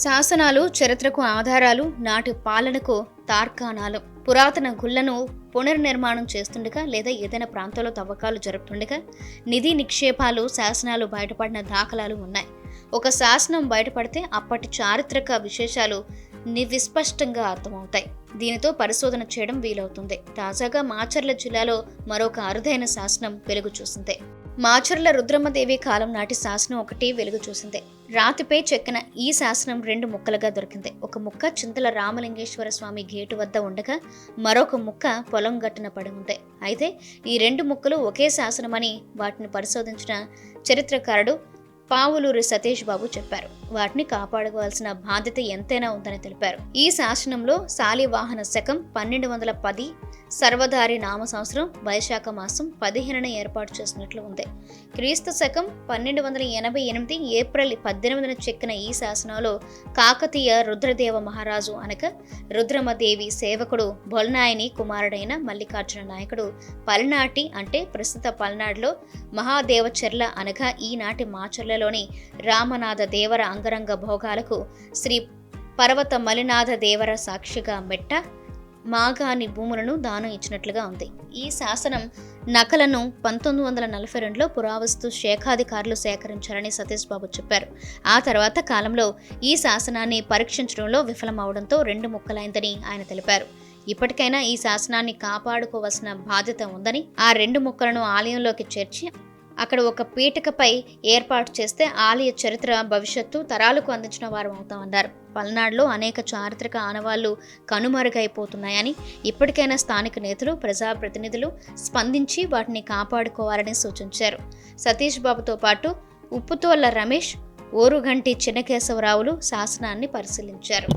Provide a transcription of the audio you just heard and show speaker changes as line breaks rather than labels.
శాసనాలు చరిత్రకు ఆధారాలు, నాటి పాలనకు తార్కాణాలు. పురాతన గుళ్లను పునర్నిర్మాణం చేస్తుండగా లేదా ఏదైనా ప్రాంతంలో తవ్వకాలు జరుపుతుండగా నిధి నిక్షేపాలు, శాసనాలు బయటపడిన దాఖలాలు ఉన్నాయి. ఒక శాసనం బయటపడితే అప్పటి చారిత్రక విశేషాలు విస్పష్టంగా అర్థమవుతాయి. దీనితో పరిశోధన చేయడం వీలవుతుంది. తాజాగా మాచర్ల జిల్లాలో మరొక అరుదైన శాసనం వెలుగు చూసింది. మాచర్ల రుద్రమ్మదేవి కాలం నాటి శాసనం ఒకటి వెలుగు చూసింది. రాతిపై చెక్కిన ఈ శాసనం 2 ముక్కలుగా దొరికింది. ఒక ముక్క చింతల రామలింగేశ్వర స్వామి గేటు వద్ద ఉండగా మరొక ముక్క పొలం గట్టున పడి ఉంది. అయితే ఈ 2 ముక్కలు ఒకే శాసనమని వాటిని పరిశోధించిన చరిత్రకారుడు పావులూరి సతీష్ బాబు చెప్పారు. వాటిని కాపాడుకోవాల్సిన బాధ్యత ఎంతైనా ఉందని తెలిపారు. ఈ శాసనంలో శాలివాహన శకం 1210 సర్వధారి నామ సంవత్సరం వైశాఖ మాసం 15న ఏర్పాటు చేసినట్లు ఉంది. క్రీస్తు శకం 1288 ఏప్రిల్ 18న చెక్కిన ఈ శాసనంలో కాకతీయ రుద్రదేవ మహారాజు అనగా రుద్రమదేవి సేవకుడు బొల్నాయని కుమారుడైన మల్లికార్జున నాయకుడు పల్నాటి అంటే ప్రస్తుత పల్నాడులో మహాదేవచెర్ల అనగా ఈనాటి మాచర్లలోని రామనాథ దేవర అంగరంగ భోగాలకు శ్రీ పర్వత మలినాథ దేవర సాక్షిగా మెట్ట మాగాని భూములను దానం ఇచ్చినట్లుగా ఉంది. ఈ శాసనం నకలను 1942లో పురావస్తు శాఖాధికారులు సేకరించారని సతీష్ బాబు చెప్పారు. ఆ తర్వాత కాలంలో ఈ శాసనాన్ని పరీక్షించడంలో విఫలమవడంతో 2 ముక్కలైందని ఆయన తెలిపారు. ఇప్పటికైనా ఈ శాసనాన్ని కాపాడుకోవాల్సిన బాధ్యత ఉందని, ఆ 2 ముక్కలను ఆలయంలోకి చేర్చి అక్కడ ఒక పీఠికపై ఏర్పాటు చేస్తే ఆలయ చరిత్ర భవిష్యత్తు తరాలకు అందించిన వారు అవుతామన్నారు. పల్నాడులో అనేక చారిత్రక ఆనవాళ్లు కనుమరుగైపోతున్నాయని, ఇప్పటికైనా స్థానిక నేతలు, ప్రజాప్రతినిధులు స్పందించి వాటిని కాపాడుకోవాలని సూచించారు. సతీష్ బాబుతో పాటు ఉప్పుతోళ్ల రమేష్, ఓరుగంటి చిన్నకేశవరావులు శాసనాన్ని పరిశీలించారు.